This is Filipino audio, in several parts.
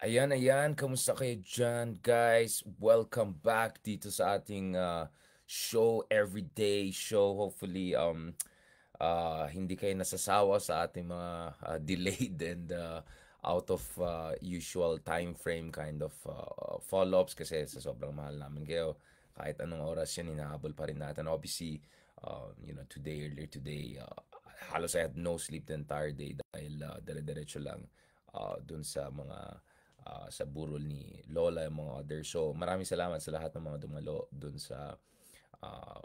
Ayan, ayan. Kamusta kayo dyan, guys? Welcome back dito sa ating show, everyday show. Hopefully, hindi kayo nasasawa sa ating mga delayed and out of usual time frame kind of follow-ups kasi sa sobrang mahal namin kayo. Kahit anong oras yan, hinahabol pa rin natin. Obviously, earlier today, halos I had no sleep the entire day dahil dire-diretso lang dun sa mga sa burol ni Lola and mga others. So maraming salamat sa lahat ng mga dumalo dun sa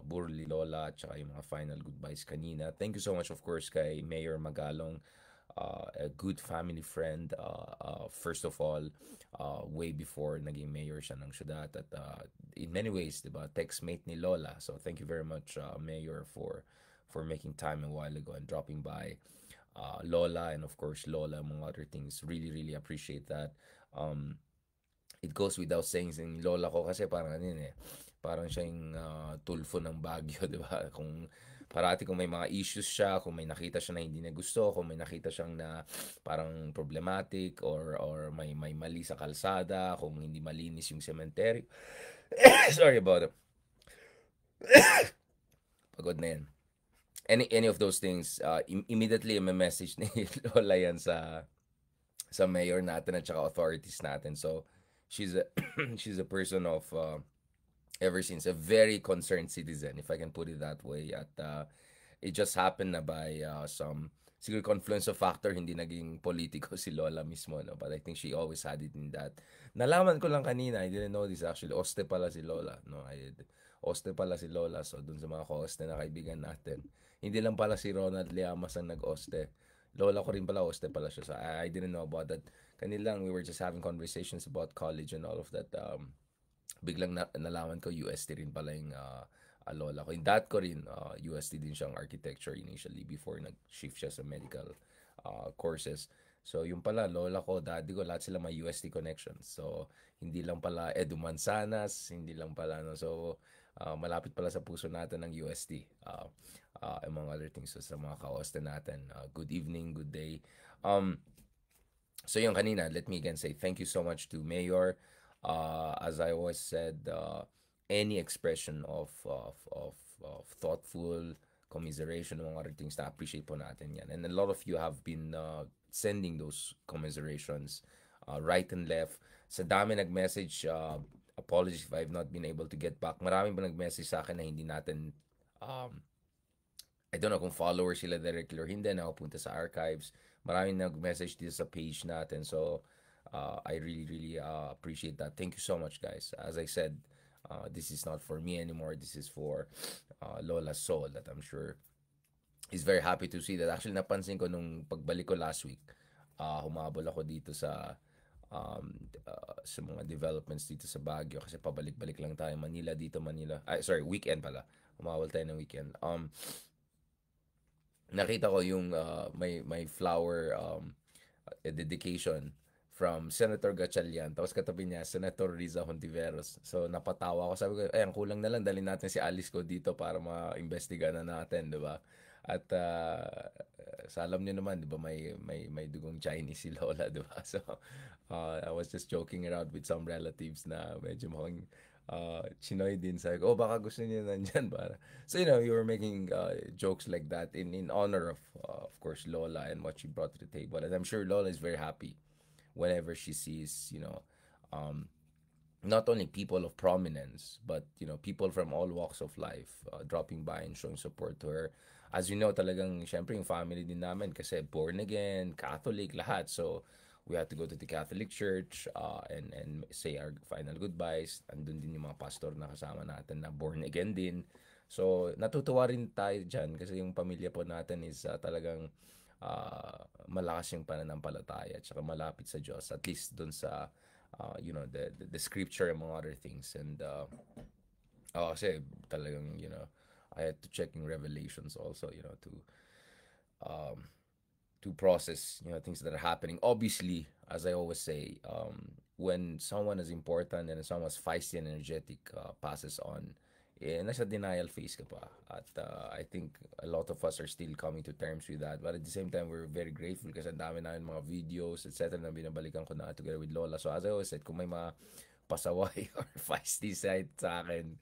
burol ni Lola at saka yung mga final goodbyes kanina. Thank you so much of course kay Mayor Magalong, a good family friend, first of all, way before naging mayor siya ng syudad at in many ways, diba, textmate ni Lola. So thank you very much, Mayor, for making time a while ago and dropping by. Lola and of course Lola among other things, really really appreciate that. um it goes without saying yung lola ko kasi parang ano yun eh, parang siya yung tulfo ng Baguio, di ba? Kung parati kung may mga issues siya, kung may nakita siya na hindi niya gusto, kung may nakita siyang na parang problematic or may mali sa kalsada, kung hindi malinis yung cemetery. Sorry about it. Pagod na yan. Any of those things, immediately may message ni Lola yan sa mayor natin at saka authorities natin. So she's a she's a person of ever since a very concerned citizen, if I can put it that way. At it just happened na by some siguro confluence of factor, hindi naging politiko si Lola mismo, no? But I think she always had it in that. Nalaman ko lang kanina, I didn't know this actually. Oste pala si Lola, no? Oste pala si Lola. So dun sa mga ko-oste na kaibigan natin, hindi lang pala si Ronald Llamas ang nag-oste. Lola ko rin pala, oste pala siya. So I didn't know about that. Kanilang we were just having conversations about college and all of that. Biglang nalaman ko UST rin pala yung lola ko. In that ko rin, UST din siyang architecture initially before nag-shift siya sa medical courses. So yung pala, lola ko, daddy ko, lahat sila may UST connections. So hindi lang pala Edu Manzanas, hindi lang pala, no? So malapit pala sa puso natin ng UST. Among other things, so, sa mga ka-hoste natin, good evening, good day. So yung kanina, let me again say thank you so much to Mayor. As I always said, any expression of thoughtful commiseration among other things, na appreciate po natin yan. And a lot of you have been sending those commiserations right and left. Sa dami nag-message, apologies if I've not been able to get back. Marami pa nag-message sa akin na hindi natin um, I don't know kung followers sila directly or hindi, nakapunta sa archives. Maraming nag-message dito sa page natin. So, I really, really appreciate that. Thank you so much, guys. As I said, this is not for me anymore. This is for Lola's soul that I'm sure is very happy to see that. Actually, napansin ko nung pagbalik ko last week, humabol ako dito sa mga developments dito sa Baguio kasi pabalik-balik lang tayo. Manila dito, Manila. Sorry, weekend pala. Humabol tayo ng weekend. Nakita ko yung may flower dedication from Senator Gatchalian. Tapos katabi niya, Senator Riza Hontiveros. So napatawa ako. Sabi ko, ay, ang kulang na lang, dalhin natin si Alice ko dito para ma-investiga na natin, di ba? At sa alam niyo naman, di ba, may dugong Chinese si Lola, di ba? So I was just joking around with some relatives na medyo mukhang Chinoy din. Sabi ko, oh, baka gusto niya nandyan para. So, you were making jokes like that in honor of course, Lola and what she brought to the table. And I'm sure Lola is very happy whenever she sees, um, not only people of prominence, but, people from all walks of life dropping by and showing support to her. As you know, talagang, syempre, yung family din namin kasi born again, Catholic, lahat. So, we had to go to the Catholic Church and say our final goodbyes. Andun din yung mga pastor na kasama natin na born again din. So, natutuwa rin tayo dyan kasi yung pamilya po natin is talagang malakas yung pananampalataya at saka malapit sa Diyos. At least dun sa, the scripture among other things. And, kasi talagang, I had to check in Revelations also, um, to process things that are happening. Obviously, as I always say, when someone is important and someone is feisty and energetic passes on, nasa denial phase ka pa. At I think a lot of us are still coming to terms with that. But at the same time, we're very grateful kasi ang dami namin mga videos, etc. na binabalikan ko na together with Lola. So as I always said, kung may mga pasaway or feisty side sa akin,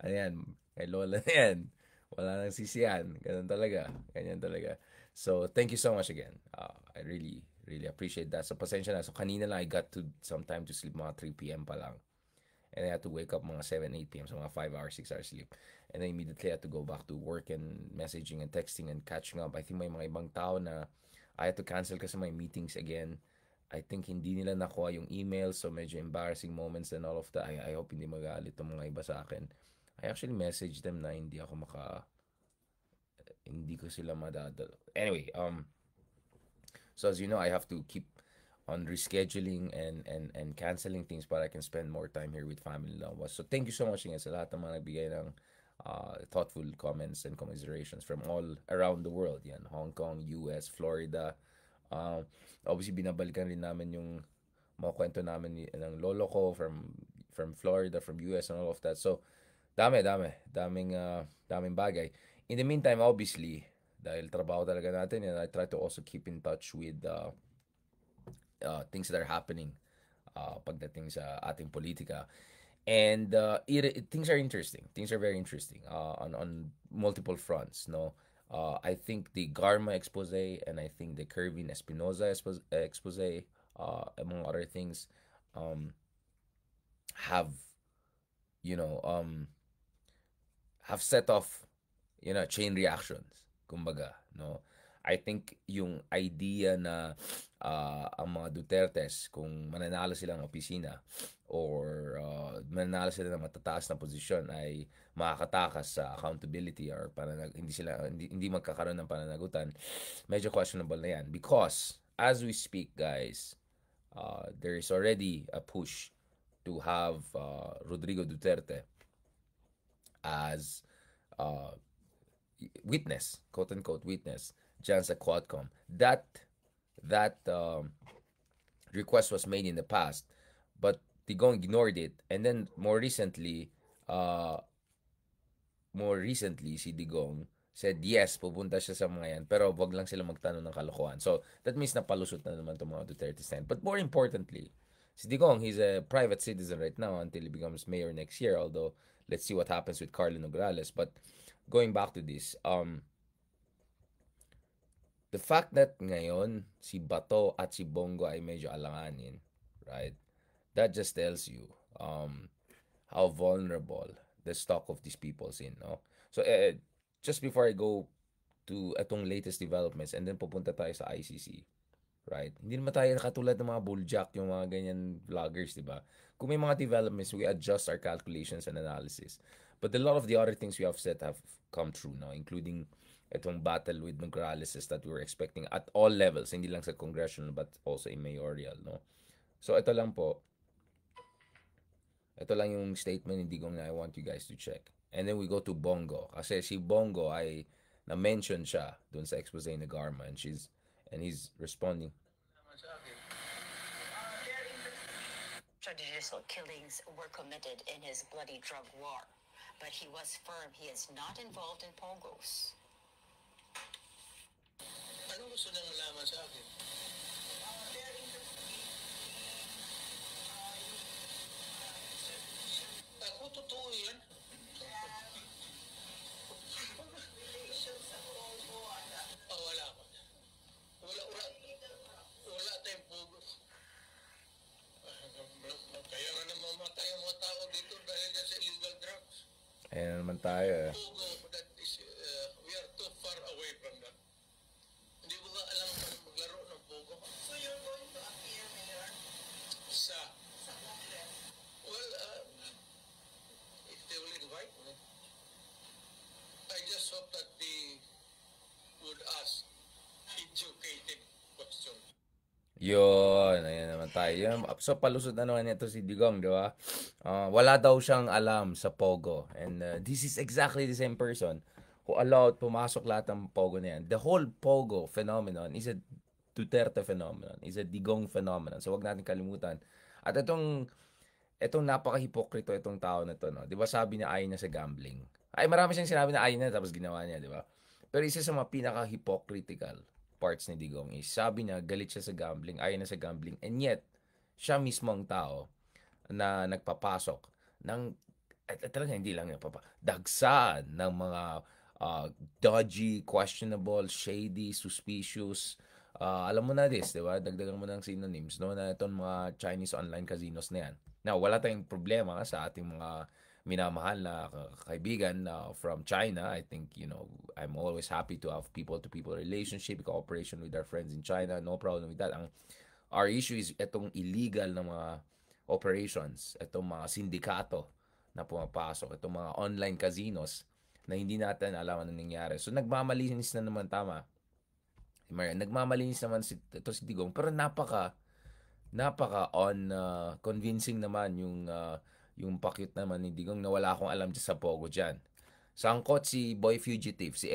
ano yan, kay Lola na yan. Wala nang sisiyan. Ganun talaga. Ganyan talaga. So, thank you so much again. I really, really appreciate that. So, pasensya na. So, kanina lang I got to some time to sleep mga 3 p.m. pa lang. And I had to wake up mga 7, 8 p.m. So, mga 5 hours, 6 hours sleep. And then immediately I had to go back to work and messaging and texting and catching up. I think may mga ibang tao na I had to cancel kasi may meetings again. I think hindi nila nakuha yung email, so medyo embarrassing moments and all of that. I hope hindi magalit yung mga iba sa akin. I actually messaged them na hindi ko sila madadala. Anyway, so as you know, I have to keep on rescheduling and canceling things but I can spend more time here with family and loved ones. So thank you so much nga sa lahat ng mga nagbigay ng thoughtful comments and commiserations from all around the world. Yan, Hong Kong, US, Florida. Obviously, binabalikan rin namin yung mga kwento namin ng lolo ko from Florida, from US, and all of that. So, daming bagay. In the meantime, obviously, dahil trabaho talaga natin, and I try to also keep in touch with things that are happening pagdating sa ating politika. And things are interesting. Things are very interesting on multiple fronts, no? I think the Garma expose and I think the Kervin Espinoza expose, among other things, have you know have set off chain reactions. Kumbaga, no? I think yung idea na ang mga Dutertes, kung mananalo sila ng opisina or mananalo sila ng matataas na posisyon, ay makakatakas sa accountability or hindi magkakaroon ng pananagutan, medyo questionable na yan. Because, as we speak, guys, there is already a push to have Rodrigo Duterte as witness, quote-unquote witness, dyan sa Quadcom. That request was made in the past, but Digong ignored it. And then more recently, si Digong said yes, pupunta siya sa mga yan, pero wag lang sila magtanong ng kalokohan. So, that means napalusot na naman itong mga Duterte stand. But more importantly, si Digong, he's a private citizen right now until he becomes mayor next year, although let's see what happens with Carlo Nograles. But going back to this, the fact that ngayon si Bato at si Bongo ay medyo alanganin, right? That just tells you how vulnerable the stock of these people's in, no? So just before I go to itong latest developments and then pupunta tayo sa ICC, right? Hindi naman tayo katulad ng mga bulljack, yung mga ganyan vloggers, di ba? Kung may mga developments, we adjust our calculations and analysis. But a lot of the other things we have said have come true now, including itong battle with Nograles that we were expecting at all levels, hindi lang sa congressional but also in mayoral, no? So ito lang yung statement hindi ko na I want you guys to check. And then we go to Bongo. Kasi si Bongo ay na-mention siya dun sa expose ni Garma and he's responding. Extrajudicial killings were committed in his bloody drug war, but he was firm he is not involved in pogos. Ano gusto nang malaman sa akin? Ako, totoo yan. Wala ko. Wala tayong pugo. Kaya nga namamatay ang mga tao dito dahil sa illegal drugs. Ayan naman tayo eh. Pugo, that is, we are too far away from that. Hindi mo nga alam maglaro ng pugo. So you're going to appear, Mayor? Sa Congress? Well, if they will invite me, I just hope that they would ask educated questions. Yun, ayan naman tayo. So, palusot na naman ito si Digong, di ba? Wala daw siyang alam sa Pogo. And this is exactly the same person who allowed pumasok lahat ng Pogo na yan. The whole Pogo phenomenon is a Duterte phenomenon, is a Digong phenomenon. So, wag natin kalimutan. At itong Etong napaka-hipokrito itong tao na 'to, 'no. 'Di ba sabi niya ayaw niya sa gambling. Ay, marami siyang sinabi na ayaw niya tapos ginawa niya, 'di ba? Pero isa sa mga pinaka-hypocritical parts ni Digong is sabi niya galit siya sa gambling, ayaw niya sa gambling, and yet siya mismo ang tao na nagpapasok ng talaga hindi lang dagsaan ng mga dodgy, questionable, shady, suspicious, alam mo na this, di ba? Dagdagan mo ng synonyms, no? Na itong mga Chinese online casinos na yan. Now, wala tayong problema sa ating mga minamahal na kaibigan from China. I think, I'm always happy to have people-to-people relationship, cooperation with our friends in China. No problem with that. Our issue is itong illegal na mga operations, itong mga sindikato na pumapasok, itong mga online casinos na hindi natin alam ano nangyari. So, nagmamalinis na naman, tama. Nagmamalinis naman si Digong, pero napaka convincing naman yung pakit naman ni Digong na wala akong alam sa Pogo diyan. Sangkot si Boy Fugitive, si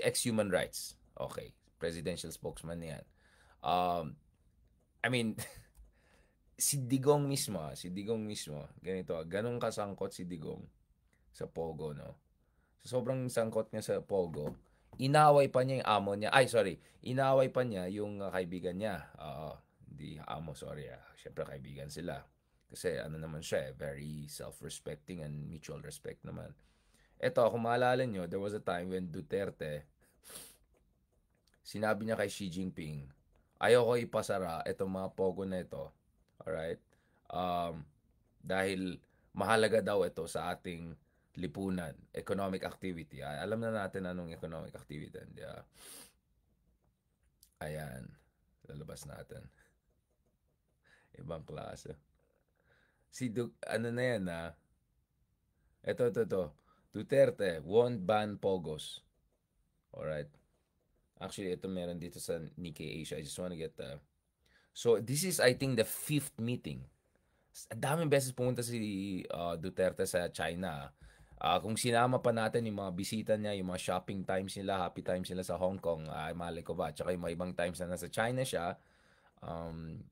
ex-Human Rights. Okay, presidential spokesman niyan. I mean, si Digong mismo, ganun kasangkot si Digong sa Pogo, no? So, sobrang sangkot niya sa Pogo. Inaway pa niya yung amo niya. Inaway pa niya yung kaibigan niya. Hindi amo, sorry. Siyempre, kaibigan sila. Kasi ano naman siya, very self-respecting and mutual respect naman. Ito, kung maalala nyo, there was a time when Duterte, sinabi niya kay Xi Jinping, ayoko ipasara itong mga Pogo na ito. Alright? Dahil mahalaga daw ito sa ating lipunan, economic activity. Alam na natin anong economic activity. Ayan. Lalabas natin. Ibang klase. Ano na yan, Ito. Duterte won't ban Pogos. Alright. Actually, ito meron dito sa Nikkei Asia. I just want to get So, this is, I think, the 5th meeting. Daming beses pumunta si Duterte sa China. Kung sinama pa natin yung mga bisita niya, yung mga shopping times nila, happy times nila sa Hong Kong, malay ko ba, tsaka yung mga ibang times na nasa China siya,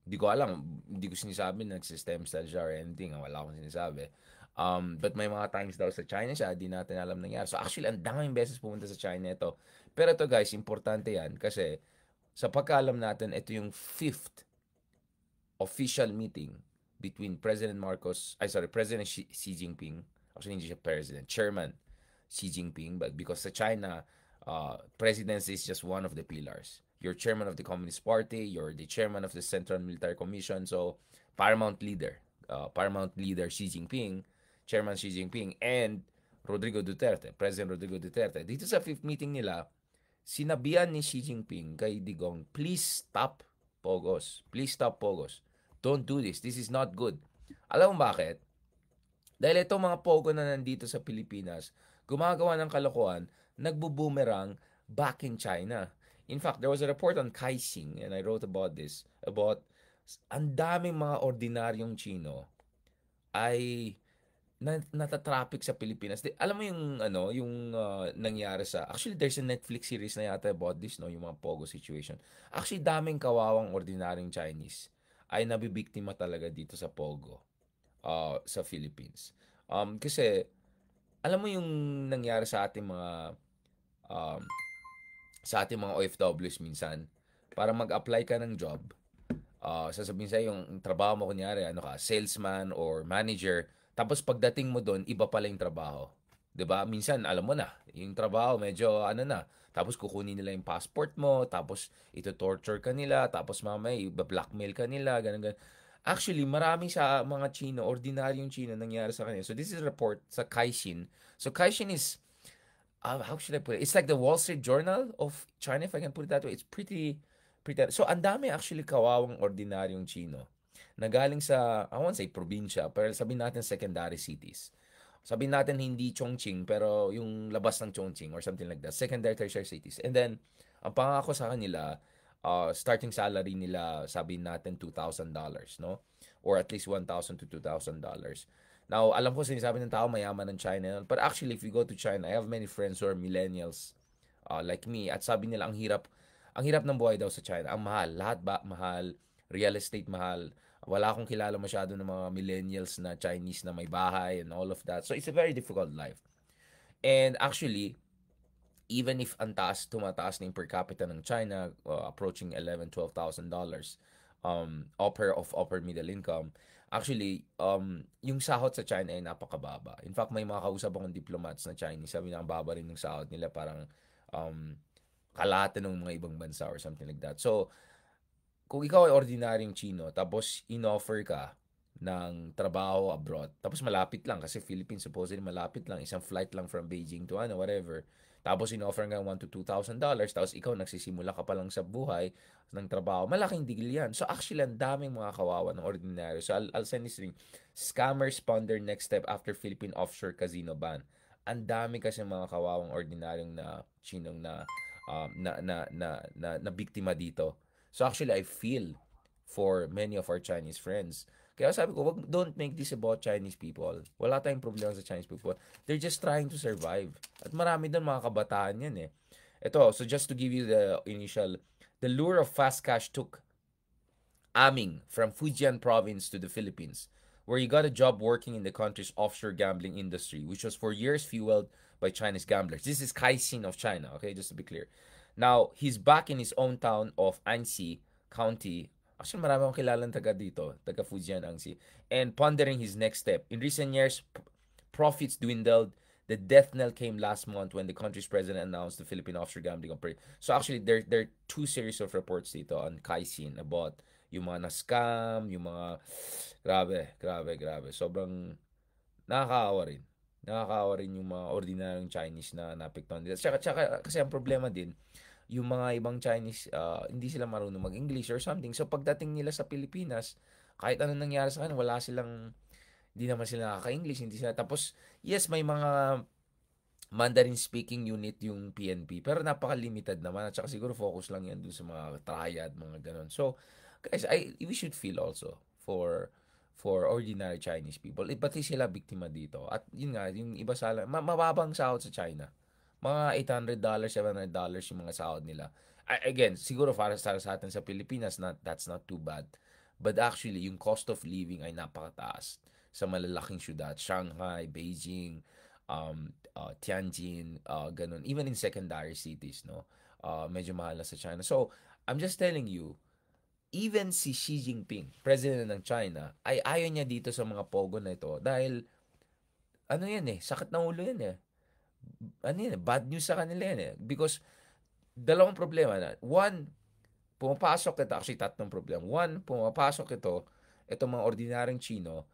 di ko alam, hindi ko sinasabi na nagsistem cell siya or anything, wala akong sinasabi. But may mga times daw sa China siya, di natin alam nangyari. So actually, ang daming beses pumunta sa China ito. Pero ito guys, importante yan kasi sa pagkaalam natin, ito yung 5th official meeting between President Xi Jinping. Actually, hindi siya president, chairman Xi Jinping, but because sa China, presidency is just one of the pillars. You're chairman of the Communist Party, you're the chairman of the Central Military Commission, so paramount leader Xi Jinping, Chairman Xi Jinping, and President Rodrigo Duterte. Dito sa 5th meeting nila, sinabihan ni Xi Jinping kay Digong, please stop Pogos. Please stop Pogos. Don't do this. This is not good. Alam mo bakit? Dahil itong mga Pogo na nandito sa Pilipinas, gumagawa ng kalokohan, nagbo-boomerang back in China. In fact, there was a report on Caixin, and I wrote about this, about ang daming mga ordinaryong Chino ay natatraffic sa Pilipinas. Alam mo yung nangyari actually there's a Netflix series na yata about this, no, yung mga Pogo situation. Actually, daming kawawang ordinaryong Chinese ay nabibiktima talaga dito sa Pogo. Sa Philippines. Kasi alam mo yung nangyari sa ating mga OFWs minsan, para mag-apply ka ng job, sasabihin sa'yo yung trabaho mo, kunyari, salesman or manager, tapos pagdating mo doon, iba pala yung trabaho. 'Di ba? Minsan, alam mo na, yung trabaho medyo tapos kukunin nila yung passport mo, tapos ito-torture ka nila, tapos mamaya i-blackmail ka nila, ganun. Actually, marami sa mga Chino, ordinaryong Chino, nangyari sa kanila. So, this is a report sa Caixin. So, Caixin is, how should I put it? It's like the Wall Street Journal of China, if I can put it that way. It's pretty. So, ang dami actually kawawang ordinaryong Chino na galing sa, I won't say probinsya, pero sabihin natin secondary cities. Sabihin natin hindi Chongqing, pero yung labas ng Chongqing or something like that. Secondary, tertiary cities. And then, ang pangako sa kanila, starting salary nila, sabihin natin $2,000, no? Or at least $1,000 to $2,000. Now, alam ko sinasabi ng tao mayaman ng China, but actually if you go to China, I have many friends who are millennials like me, at sabi nila ang hirap ng buhay daw sa China. Ang mahal, lahat ba mahal, real estate mahal, Wala akong kilala masyado ng mga millennials na Chinese na may bahay and all of that. So it's a very difficult life. And actually, even if tumataas na yung per capita ng China, approaching 11-12,000 dollars, upper middle income, actually, yung sahod sa China ay napakababa. In fact, may mga kausap akong diplomats na Chinese, sabi na ang baba rin ng sahod nila, parang um, kalahati ng mga ibang bansa or something like that. So, kung ikaw ay ordinaryong Chino, tapos in-offer ka ng trabaho abroad, tapos malapit lang, kasi Philippines supposedly malapit lang, isang flight lang from Beijing to whatever, tapos in-offer nga $1,000 to $2,000, tapos ikaw nagsisimula ka pa lang sa buhay ng trabaho, malaking deal yan. So actually, ang daming mga kawawa ng ordinaryo. So I'll send this ring. Scammers ponder next step after Philippine offshore casino ban. Ang dami kasi mga kawawang ordinaryong na Chinong na biktima dito. So actually, I feel for many of our Chinese friends. Kaya sabi ko, don't make this about Chinese people. Wala tayong problema sa Chinese people. They're just trying to survive. At marami doon mga kabataan yan eh. Ito, so just to give you the lure of fast cash took Aming from Fujian province to the Philippines, where he got a job working in the country's offshore gambling industry, which was for years fueled by Chinese gamblers. This is Kaixin of China, okay, just to be clear. Now, he's back in his own town of Anxi County. Actually, marami akong kilalang taga dito, taga Fujian, Anxi. And pondering his next step. In recent years, profits dwindled. The death knell came last month when the country's president announced the Philippine offshore gambling operation. So actually, there are two series of reports dito on Kaixin about yung mga na-scam, yung mga grabe. Sobrang nakakaawa rin. Nakakaawa rin yung mga ordinaryong Chinese na napektuhan nila. Tsaka kasi ang problema din, yung mga ibang Chinese, hindi sila marunong mag-English or something. So pagdating nila sa Pilipinas, kahit anong nangyari sa kanila, hindi naman sila nakaka-English, hindi sila. Tapos, yes, may mga Mandarin speaking unit yung PNP, pero napaka-limited naman at saka siguro focus lang yan dun sa mga triad, mga ganon. So, guys, we should feel also for ordinary Chinese people. Pati sila biktima dito. At yun nga, yung iba mababang sahod sa China. Mga $800, $700 yung mga sahod nila. Again, siguro para sa atin sa Pilipinas, that's not too bad. But actually, yung cost of living ay napakataas sa malalaking syudad. Shanghai, Beijing, Tianjin, ganun. Even in secondary cities, no? Medyo mahal na sa China. So, I'm just telling you, even si Xi Jinping, president ng China, ay ayaw niya dito sa mga pogo na ito dahil, ano yan eh, sakit na ulo yan eh. Ano yan eh, bad news sa kanila yan eh. Because, dalawang problema na. One, actually tatlong problema. One, pumapasok itong mga ordinaryong Chino,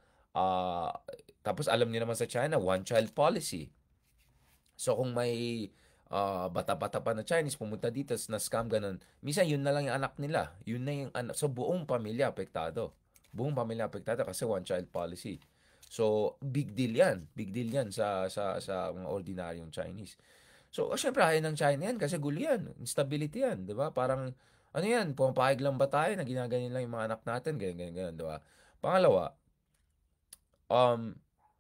tapos alam niyo naman sa China, one-child policy. So kung may bata-bata pa na Chinese pumunta dito na scam ganun, minsan yun na lang yung anak nila. Yun na yung anak. So buong pamilya apektado. Buong pamilya apektado kasi one-child policy. So big deal yan. Big deal yan sa mga ordinaryong Chinese. So syempre ayaw ng China yan kasi gulo yan. Instability yan. Diba? Parang ano yan, pumapahig lang ba tayo na ginaganyan lang yung mga anak natin? Ganyan. Diba? Pangalawa,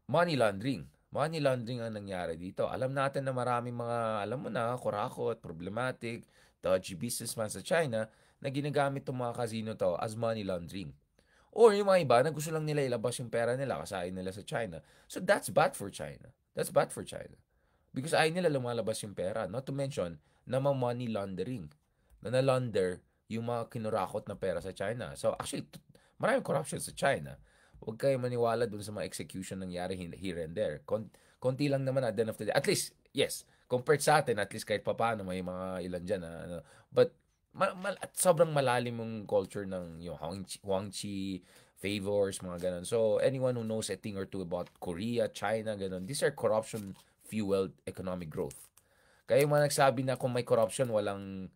money laundering. Money laundering ang nangyari dito. Alam natin na maraming mga, alam mo na, kurakot, problematic, dodgy businessman sa China na ginagamit itong mga casino to as money laundering. Or yung mga iba na gusto lang nila ilabas yung pera nila, kasahin nila sa China. So that's bad for China. That's bad for China. Because ayaw nila lumalabas yung pera. Not to mention, na money laundering. Na na-launder yung mga kinurakot na pera sa China. So actually, maraming corruption sa China. Huwag kayo maniwala dun sa mga execution nangyari here and there. Konti lang naman at the end of the day. At least, yes, compared sa atin, at least kahit papaano may mga ilan dyan. But sobrang malalim yung culture ng yung Huangqi favors, mga ganun. So, anyone who knows a thing or two about Korea, China, ganun, these are corruption-fueled economic growth. Kaya yung mga nagsabi na kung may corruption, walang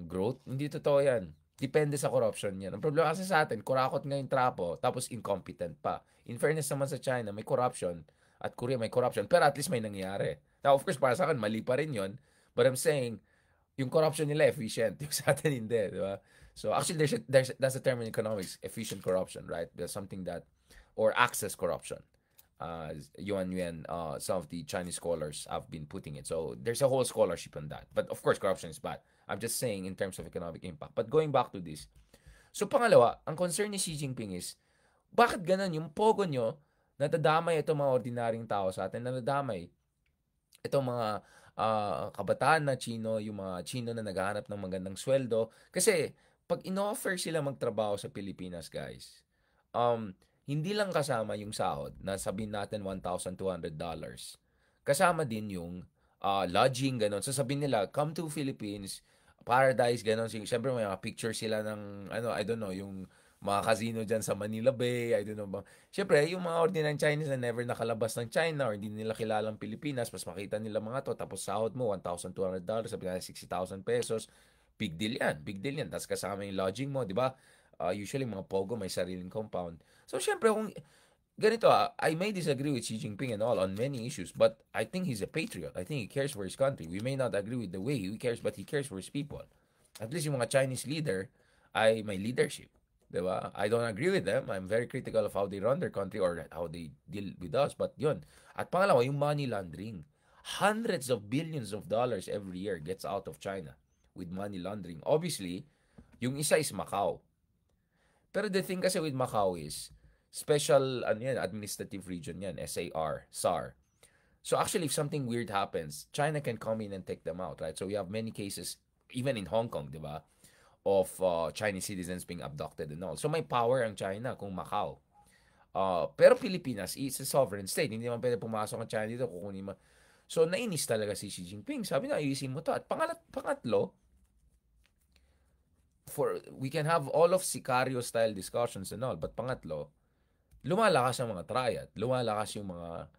growth, hindi totoo yan. Depende sa corruption yan. Ang problema kasi sa atin, kurakot nga yung trapo, tapos incompetent pa. In fairness naman sa China, may corruption, at Korea may corruption, pero at least may nangyari. Now, of course, para sa akin, mali pa rin yun, but I'm saying, yung corruption nila efficient, yung sa atin hindi, di ba? So, actually, that's a term in economics, efficient corruption, right? There's something that, or access corruption. Yuan, some of the Chinese scholars have been putting it. So, there's a whole scholarship on that. But, of course, corruption is bad. I'm just saying in terms of economic impact. But going back to this, So pangalawa, ang concern ni Xi Jinping is, bakit ganun yung pogo nyo, nadadamay itong mga ordinaryong tao sa atin, nadadamay itong mga kabataan na Chino, yung mga Chino na naghahanap ng magandang sweldo. Kasi, pag in-offer sila magtrabaho sa Pilipinas, guys, hindi lang kasama yung sahod na sabihin natin $1,200. Kasama din yung lodging, ganun. So sabihin nila, come to Philippines, paradise, ganun. Siyempre may mga picture sila ng, I don't know, yung mga casino dyan sa Manila Bay, I don't know ba. Siyempre, yung mga ordinary Chinese na never nakalabas ng China or hindi nila kilalang Pilipinas, mas makita nila mga to, tapos sahod mo, $1,200, sabi nga 60,000 pesos, big deal yan, big deal yan. Tapos kasama yung lodging mo, di ba? Usually, mga pogo may sariling compound. So, siyempre, kung ganito, I may disagree with Xi Jinping and all on many issues, but I think he's a patriot. I think he cares for his country. We may not agree with the way he cares, but he cares for his people. At least yung mga Chinese leader ay may leadership. Diba? I don't agree with them. I'm very critical of how they run their country or how they deal with us. But yun. At pangalawa, yung money laundering. Hundreds of billions of dollars every year gets out of China with money laundering. Obviously, yung isa is Macau. Pero the thing kasi with Macau is, special administrative region yan, SAR. So actually, if something weird happens, China can come in and take them out, right? So we have many cases, even in Hong Kong, di ba? Of Chinese citizens being abducted and all. So may power ang China kung Macau. Pero Pilipinas is a sovereign state. Hindi naman pwede pumasok ang China dito. Kukunin mo. So nainis talaga si Xi Jinping. Sabi na, ayusin mo to. At pangatlo, we can have all of Sicario style discussions and all. But pangatlo, lumalakas ang mga triad. Lumalakas yung mga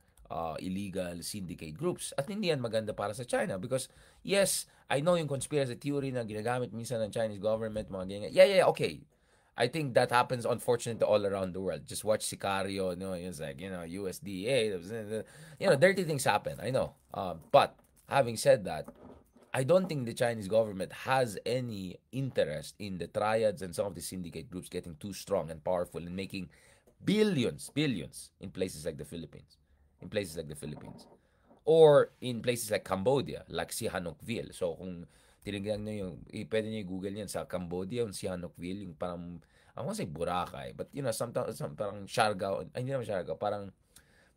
illegal syndicate groups. At hindi yan maganda para sa China because, yes, I know yung conspiracy theory na ginagamit minsan ng Chinese government, mga ganyan. Yeah, okay. I think that happens unfortunately all around the world. Just watch Sicario, it's like, USDA, dirty things happen, I know. But, having said that, I don't think the Chinese government has any interest in the triads and some of the syndicate groups getting too strong and powerful and making billions in places like the Philippines. Or in places like Cambodia, like Sihanoukville. So, kung tinignan nyo yung, pwede nyo i-google yan sa Cambodia, yung Sihanoukville, yung parang, I won't say Boracay, but, sometimes parang Siargao, hindi naman Siargao, parang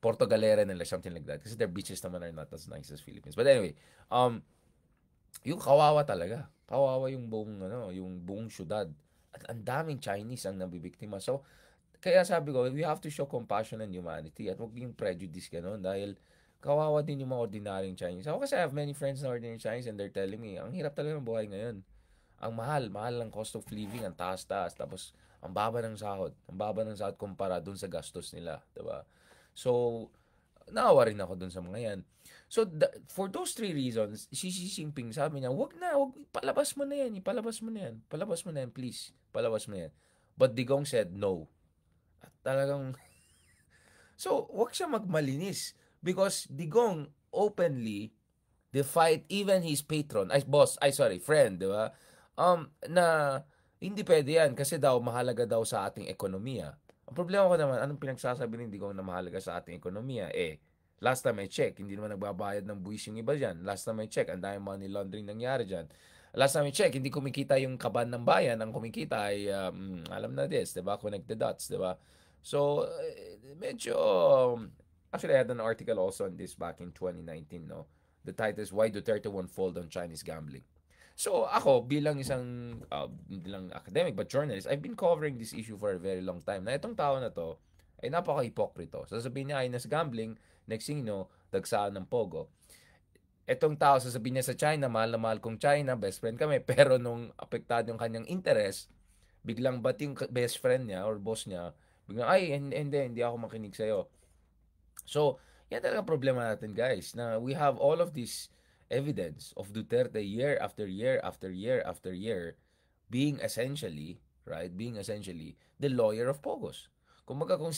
Porto Galera nila, something like that. Kasi their beaches naman are not as nice as Philippines. But anyway, yung kawawa talaga. Kawawa yung buong syudad. At ang daming Chinese ang nabibiktima. So, kaya sabi ko, we have to show compassion and humanity at huwag yung prejudice ganun dahil kawawa din yung mga ordinaryong Chinese. Ako kasi I have many friends na ordinary Chinese and they're telling me, ang hirap talaga ng buhay ngayon. Ang mahal ng cost of living, ang taas-taas. Tapos, ang baba ng sahod. Kumpara dun sa gastos nila. Diba? So, naawa rin ako dun sa mga yan. So, for those three reasons, Xi Jinping sabi niya, palabas mo na yan, please. Palabas mo na yan. But Digong said, no. Talagang so wag siya magmalinis because Digong openly defied even his friend, di ba? Na hindi pwede yan kasi daw mahalaga daw sa ating ekonomiya. Ang problema ko naman, anong pinagsasabi ni Digong na mahalaga sa ating ekonomiya? Last time I check, hindi naman nagbabayad ng buwis yung iba dyan. Last time I check, ang daming money laundering nangyari dyan. Last time I check, hindi kumikita yung kaban ng bayan. Ang kumikita ay, alam na this, diba? Connect the dots, diba? So, medyo, actually, I had an article also on this back in 2019, no? The title is, Why Duterte Won't Fold on Chinese Gambling. So, ako, bilang isang, hindi lang academic, but journalist, I've been covering this issue for a very long time. Na itong tao na to, ay napaka-hipokrito. Sasabihin niya, ay nas gambling, next thing you know, dagsaan ng pogo. Etong tao, sasabihin niya sa China, mahal na mahal kong China, best friend kami, pero nung apektado yung kanyang interest, biglang ba't yung best friend niya or boss niya, biglang, ay, hindi ako makinig sa'yo. So, yan talaga problema natin, guys, na we have all of this evidence of Duterte year after year after year after year being essentially the lawyer of Pogos. Kumbaga kung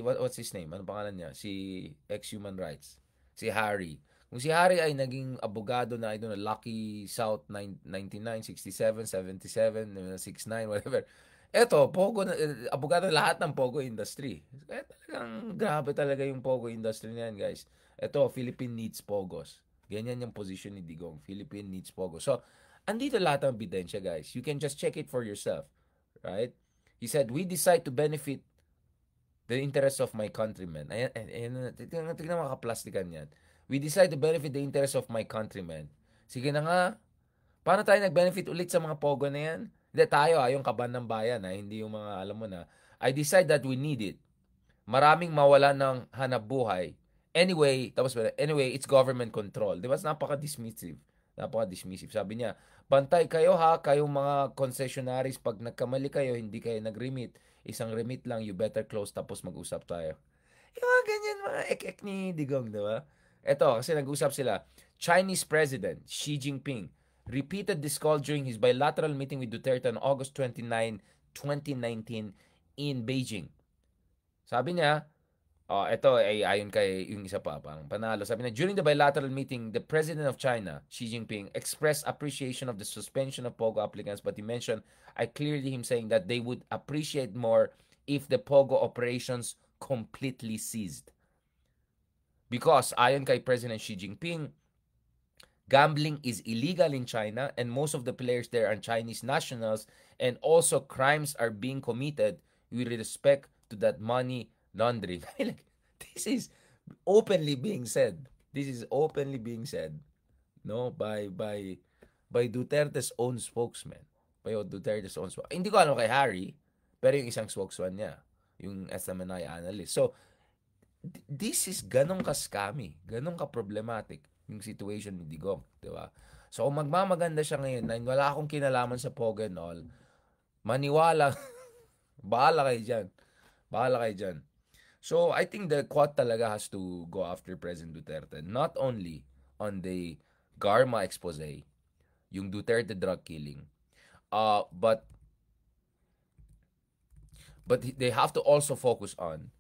what's his name? Anong pangalan niya? Si ex-human rights. Si Harry. Kung si Harry ay naging abogado na, I don't know, Lucky South 99, 67, 77, 69, whatever. Eto, Pogo, abogado lahat ng Pogo industry. Kaya talagang grabe talaga yung Pogo industry niyan, guys. Eto, Philippine needs Pogos. Ganyan yung position ni Digong. Philippine needs Pogos. So, Andito lahat ng ebidensya, guys. You can just check it for yourself. Right? He said, we decide to benefit the interests of my countrymen. Ayan, tignan mga kaplastikan yan. We decide to benefit the interests of my countrymen. Sige na nga. Paano tayo nag-benefit ulit sa mga pogo na yan? Hindi, tayo yung kaban ng bayan, hindi yung mga, alam mo na. I decide that we need it. Maraming mawala ng hanap buhay. Anyway, it's government control. Di ba? Napaka-dismissive. Napaka-dismissive. Sabi niya, bantay kayo ha, kayong mga concessionaries, pag nagkamali kayo, hindi kayo nag-remit. Isang remit lang, you better close tapos mag-usap tayo. Yung mga ganyan, mga ek-ek ni Digong, di ba? Eto, kasi nag-usap sila. Chinese President Xi Jinping repeated this call during his bilateral meeting with Duterte on August 29, 2019 in Beijing. Sabi niya, ito ay ayon kay yung isa pa, pang panalo. Sabi niya, during the bilateral meeting, the President of China, Xi Jinping, expressed appreciation of the suspension of POGO applicants, but he mentioned, clearly him saying that they would appreciate more if the POGO operations completely ceased. Because ayon kay President Xi Jinping, gambling is illegal in China and most of the players there are Chinese nationals, and also crimes are being committed with respect to that money laundering. This is openly being said. This is openly being said, no, by Duterte's own spokesman. By Duterte's own spokesman. Hindi ko alam kay Harry, pero yung isang spokesman niya, yung SMNI analyst. So, this is ganong ka-scammy, ganong ka-problematic yung situation ni Digong, di ba? So, kung magmamaganda siya ngayon na wala akong kinalaman sa POGO and all, maniwala, bahala kayo dyan. Bahala kayo dyan. So, I think the Quad talaga has to go after President Duterte. Not only on the Garma expose, yung Duterte drug killing, but they have to also focus on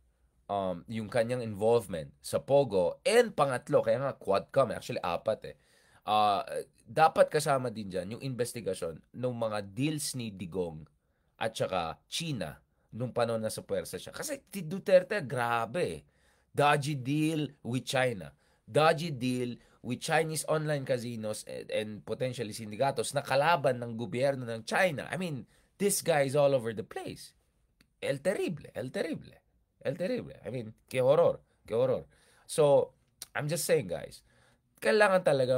yung kanyang involvement sa POGO, and pangatlo, kaya nga Quadcom, actually apat dapat kasama din dyan yung investigasyon ng mga deals ni Digong at saka China nung panahon na sa puwersa siya. Kasi Duterte, grabe. Dodgy deal with China. Dodgy deal with Chinese online casinos and potentially sindikatos na kalaban ng gobyerno ng China. I mean, this guy is all over the place. El terrible. I mean, que horror. So, I'm just saying, guys, kailangan talaga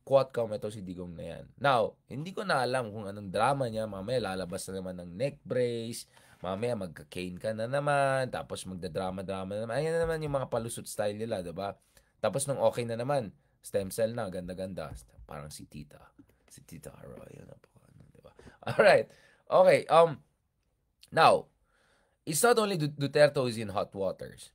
Quadcom ito si Digong na yan. Now, hindi ko na alam kung anong drama niya. Mamaya lalabas na naman ng neck brace. Mamaya magka-cane ka na naman. Tapos magda-drama-drama na naman. Ayan na naman yung mga palusot style nila, diba? Tapos nung okay na naman, stem cell na, ganda-ganda. Parang si Tita Arroyo. Diba? Alright. Okay. Now, it's not only Duterte who is in hot waters.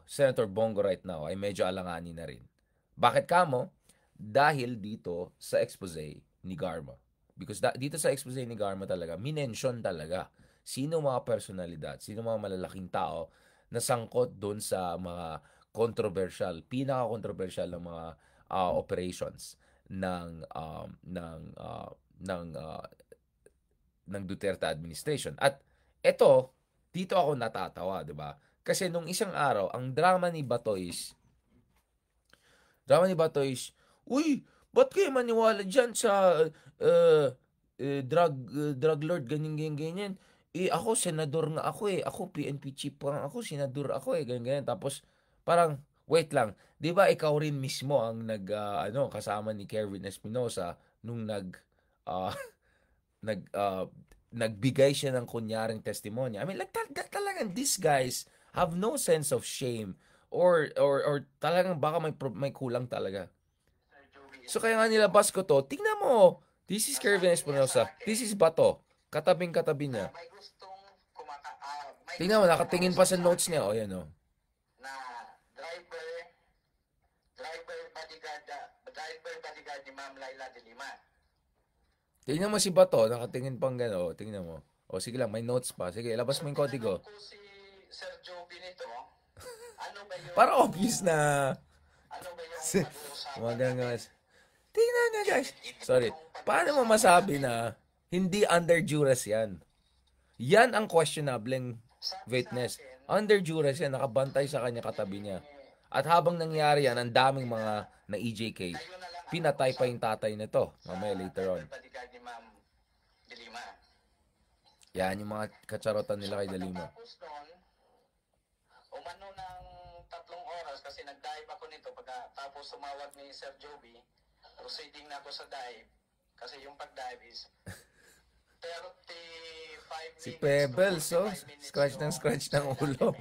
Senator Bongo right now ay medyo alanganin na rin. Bakit kamo? Dahil dito sa expose ni Garma. Because dito sa expose ni Garma talaga, minention talaga sino mga personalidad, sino mga malalaking tao na sangkot doon sa mga pinaka-controversial ng mga operations ng Duterte administration. At dito ako natatawa, 'di ba? Kasi nung isang araw, ang drama ni Batoys, uy, ba't kayo maniwala dyan sa drug lord, ganyan. Ako, senador nga ako Ako, PNP chief pa ako, senador ako ganyan. Tapos, parang, wait lang, di ba ikaw rin mismo ang kasama ni Kevin Espinosa nung nagbigay siya ng kunyaring testimonya. I mean, like, talagang these guys have no sense of shame or talagang baka may kulang talaga. So kaya nga nilabas ko to, tingnan mo, this is Kevin Espinosa, this is Bato, katabing-katabi niya. Tingnan mo, nakatingin pa sa notes niya, yan o. Na driver bodyguard ni Ma'am Laila de Lima. Tingnan mo si Bato, nakatingin pang gano'n, tingnan mo. O sige lang, may notes pa. Sige, labas mo yung kodigo. Si Sir Joby nito, ano ba yung... Para obvious na. Ano ba yung Maganda. Tingnan nga, guys. Sorry. Paano mo masabi na hindi under duress yan? Yan ang questionable witness. Under duress yan, nakabantay sa kanya, katabi niya. At habang nangyari yan, ang daming mga na EJK. Kayo na lang pinatay pa yung tatay nito. Mamaya later on. bodyguard ni Ma'am De Lima. Yan yung mga katsarotan nila kay De Lima. Pagkatapos noon, umano ng 3 oras kasi nag-dive ako nito pagkatapos tumawag ni Sir Joby, proceeding na ako sa dive kasi yung pag-dive is 35 Si minutes Pebbles, to oh. 45 minutes Scratch ng ulo.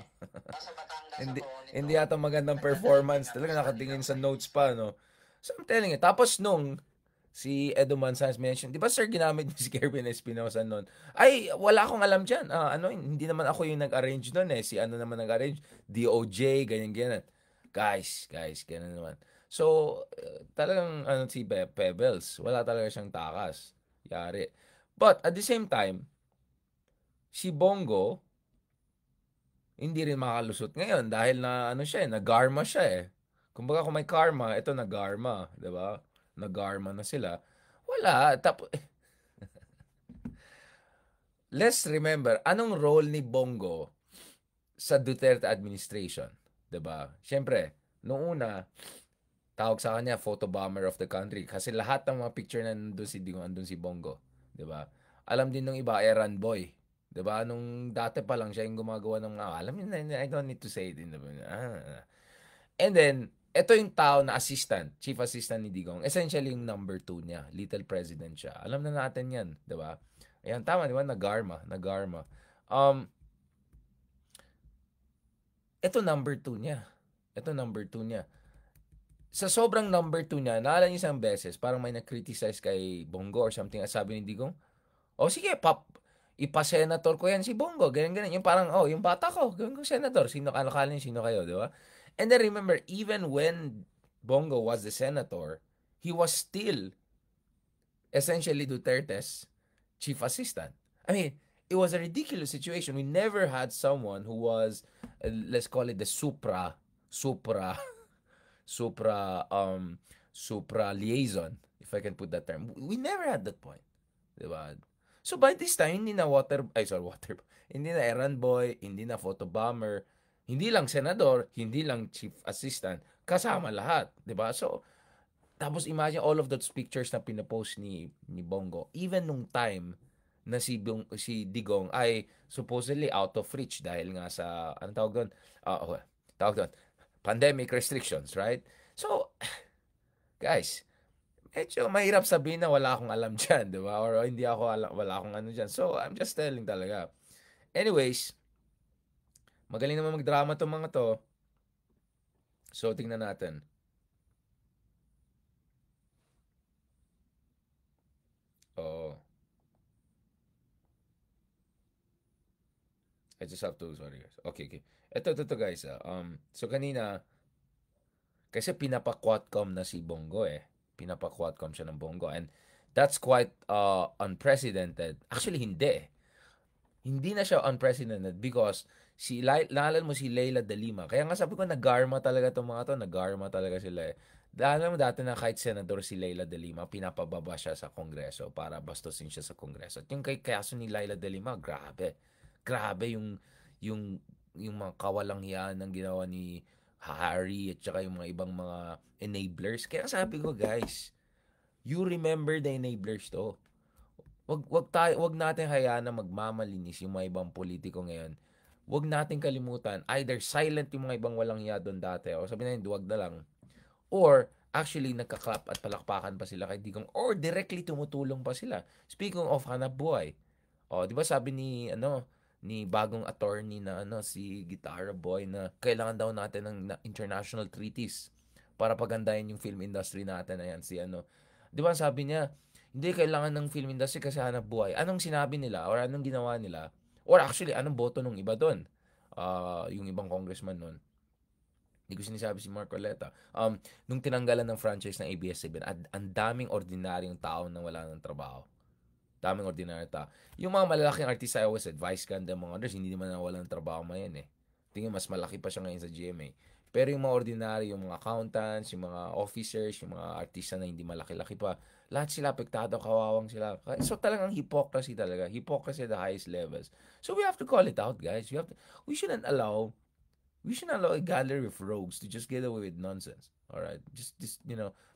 Nasa Batangas hindi, ako nito. hindi yata magandang performance. Talaga nakatingin sa notes pa, no? So, I'm telling you. Tapos nung si Edo Manzanez mentioned, di ba sir, ginamit mo si Kevin Espinosa noon? Ay, wala akong alam dyan. Hindi naman ako yung nag-arrange noon eh. Si ano naman nag-arrange? DOJ, ganyan-ganyan. Guys, ganyan naman. So, talagang si Pebbles, wala talaga siyang takas. Yari. But, at the same time, si Bongo, hindi rin makalusot ngayon dahil na siya nag-karma siya eh. Kumbaga kung may karma, ito nag-karma, 'di ba? Nag-karma na sila. Wala, let's remember anong role ni Bongo sa Duterte administration, 'di ba? Siyempre, noong una tawag sa kanya photo bomber of the country kasi lahat ng mga picture na nandun si Digong, andun si Bongo, 'di ba? Alam din ng iba, errand boy. 'Di ba? Nung dati pa lang siya yung gumagawa ng alam niyo na, I don't need to say it in the And then ito yung tao na assistant, chief assistant ni Digong. Essentially yung number 2 niya, little president siya. Alam na natin 'yan, 'di ba? Ayan, tama, 'di ba? Nagarma. Ito number 2 niya. Sa sobrang number 2 niya, naalala niyo isang beses, parang may nag-criticize kay Bongo or something, at sabi ni Digong, sige, ipa-senator ko yan si Bongo, ganyan. Yung parang, yung bata ko, gawin ko senator. Akala niyo sino kayo, di ba? And then remember, even when Bongo was the senator, he was still essentially Duterte's chief assistant. I mean, it was a ridiculous situation. We never had someone who was, let's call it the supra liaison, if I can put that term. We never had that point. Diba? So by this time, hindi na hindi na errand boy, hindi na photo bomber, hindi lang senador, hindi lang chief assistant, kasama lahat, 'di ba? So tapos imagine all of those pictures na pinapost ni Bongo, even nung time na si Digong ay supposedly out of reach dahil nga sa tawag doon, pandemic restrictions, right? So guys, medyo mahirap sabihin na wala akong alam dyan, di ba? Or hindi ako wala akong ano dyan. So, I'm just telling talaga. Anyways, magaling naman magdrama itong mga to. So, tingnan natin. I just have to, sorry guys. Okay. Ito guys. So, kanina, kasi pinapa-quadcom na si Bongo eh. Pinapa-quadcom siya ng Bongo. And that's quite unprecedented. Actually, hindi. Hindi na siya unprecedented because naalala mo si Leila de Lima. Kaya nga sabi ko, nag-garma talaga itong mga to. Nag-garma talaga sila eh. Alam mo dati na kahit senador si Leila de Lima, pinapababa siya sa Kongreso para bastusin siya sa Kongreso. At yung kaso ni Leila de Lima, grabe. Grabe yung mga kawalang-yan ng ginawa ni Harry at saka yung mga ibang mga enablers. Kaya sabi ko, guys, you remember the enablers to. Wag natin hayaan na magmamalinis yung mga ibang politiko ngayon. Wag natin kalimutan, either silent yung mga ibang walang hiya doon dati, o sabi na wag na lang. Or actually nagka-clap at palakpakan pa sila kay Digong, or directly tumutulong pa sila. Speaking of hanap buhay. Di ba sabi ni bagong attorney na si Guitarra Boy na kailangan daw natin ng international treaties para pagandahin yung film industry natin. Ayan, di ba sabi niya, hindi kailangan ng film industry kasi hanap buhay. Anong sinabi nila or anong ginawa nila? Or actually, anong boto nung iba doon? Yung ibang congressman noon. Hindi ko sinasabi si Marcoleta. Nung tinanggalan ng franchise ng ABS-CBN, ang daming ordinaryong tao na wala ng trabaho. Daming ordinaryo tao. Yung mga malalaking artista, I always said, Vice Ganda, mga others, hindi naman nawalan ng trabaho ngayon eh. Tingin mas malaki pa siya ngayon sa GMA. Pero yung mga ordinary, yung mga accountants, yung mga officers, yung mga artista na hindi malaki-laki pa, lahat sila apektado, kawawang sila. So talagang hypocrisy talaga. Hypocrisy at the highest levels. So we have to call it out, guys. We shouldn't allow we should not allow a gallery of rogues to just get away with nonsense. All right, just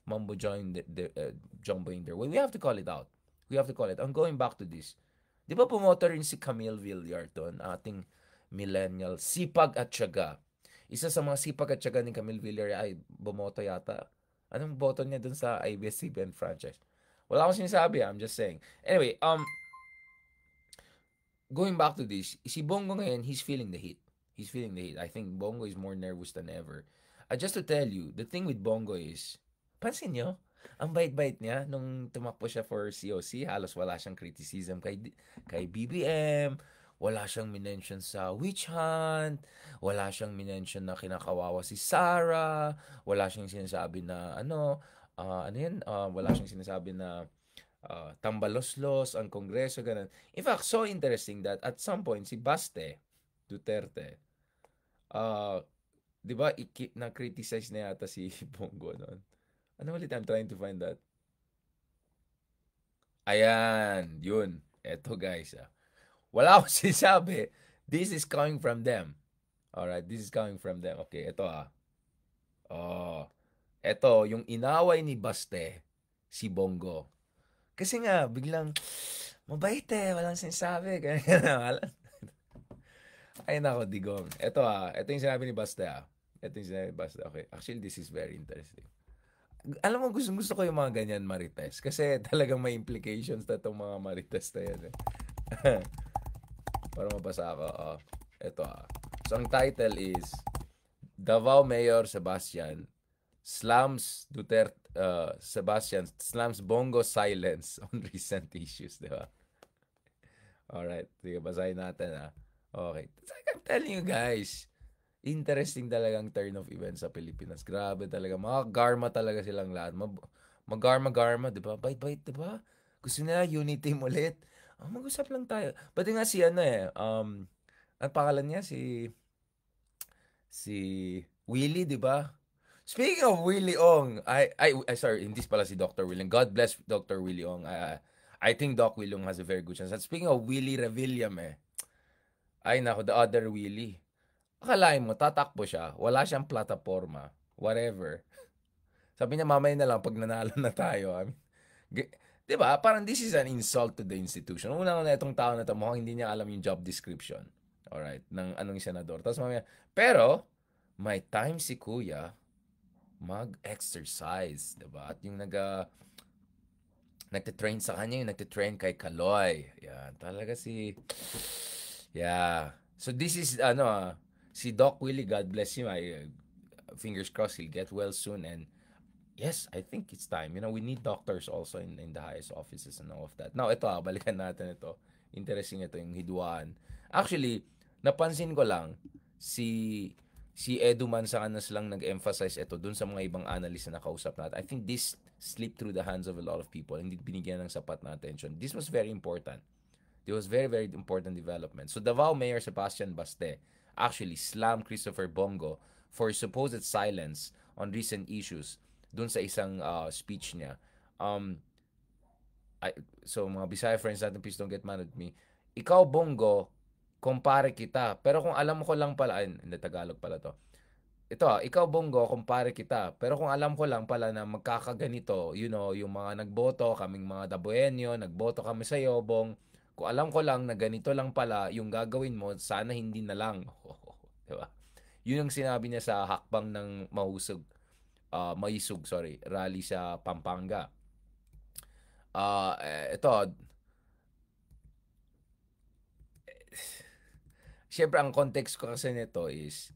mumbo jumboing their way. We have to call it out. We have to call it. I'm going back to this. Di ba pumoto rin si Camille Villar doon, ating millennial, sipag at tiyaga. Isa sa mga sipag at tiyaga ni Camille Villar ay bumoto yata. Anong boto niya doon sa ABS-CBN franchise? Wala akong sinasabi, I'm just saying. Anyway, going back to this, si Bongo ngayon, he's feeling the heat. He's feeling the heat. I think Bongo is more nervous than ever. Just to tell you, the thing with Bongo is, pansin nyo, ang bait-bait niya nung tumakbo siya for COC, halos wala siyang criticism kay BBM, wala siyang minention sa witch hunt, wala siyang minention na kinakawawa si Sarah, wala siyang sinasabi na wala siyang sinasabi na tambaloslos ang Kongreso, ganun. In fact, so interesting that at some point, si Baste Duterte, di ba, na-criticize na yata si Bongo noon. Ano ulit? I'm trying to find that. Ayan, yun. Eto guys, wala akong sinasabi. This is coming from them. Alright, this is coming from them. Okay, ito eto, yung inaway ni Baste, si Bongo. Kasi nga, biglang, mabait walang sinasabi. Ay nako, digong. Ito yung sinabi ni Baste Ito yung sinabi ni Baste. Okay, actually this is very interesting. Alam mo, gusto ko yung mga ganyan marites. Kasi talagang may implications na itong mga marites na yan. Para mabasa ako. Ito So, ang title is, Davao Mayor Sebastian slams Bongo silence on recent issues. Diba? Alright. Sige, basahin natin Okay. It's like I'm telling you guys, interesting talagang turn of events sa Pilipinas. Grabe talaga. Mga garma talaga silang lahat. Mag-garma, di ba? Bait-bait, di ba? Gusto nila unity ulit. Mag-usap lang tayo. Pati nga si ang pangalan niya? Si Willie, di ba? Speaking of Willie Ong, sorry, hindi pala si Dr. Willie Ong. God bless Dr. Willie Ong. I think Doc Willie Ong has a very good chance. At speaking of Willie Revillame, ay nako, the other Willie. Akalain mo, tatakbo siya, wala siyang plataforma, whatever. Sabi niya, mamaya na lang pag nanalo na tayo. Diba? Parang this is an insult to the institution. Unang-una itong tao na ito, mukhang hindi niya alam yung job description. Alright, ng anong senador. Tapos mamaya, pero, may time si kuya mag-exercise. Diba? At yung nagtitrain sa kanya, yung nagtitrain kay Kaloy. Yan, talaga yeah. So this is, si Doc Willie, God bless him. Fingers crossed he'll get well soon. And yes, I think it's time. We need doctors also in the highest offices and all of that. Now, ito balikan natin ito. Interesting ito, yung hidwaan. Actually, napansin ko lang, si Edu Manzanas lang nag-emphasize ito dun sa mga ibang analyst na nakausap natin. I think this slipped through the hands of a lot of people. Hindi binigyan ng sapat na attention. This was very important. It was very, very important development. So, Davao Mayor Sebastian Baste actually slammed Christopher Bongo for supposed silence on recent issues dun sa isang speech niya. So, mga Bisaya friends natin, please don't get mad at me. Ikaw, Bongo, kumpare kita. Pero kung alam ko lang pala, hindi, Tagalog pala to. Ito, ikaw, Bongo, kumpare kita. Pero kung alam ko lang pala na magkakaganito, yung mga nagboto, kaming mga Dabuenyo, nagboto kami sa iyo, Bong. Kung alam ko lang na ganito lang pala yung gagawin mo, sana hindi na lang. Diba? Yun yung sinabi niya sa hakbang ng Maisug, rally sa Pampanga. Ito, syempre ang context ko kasi nito is,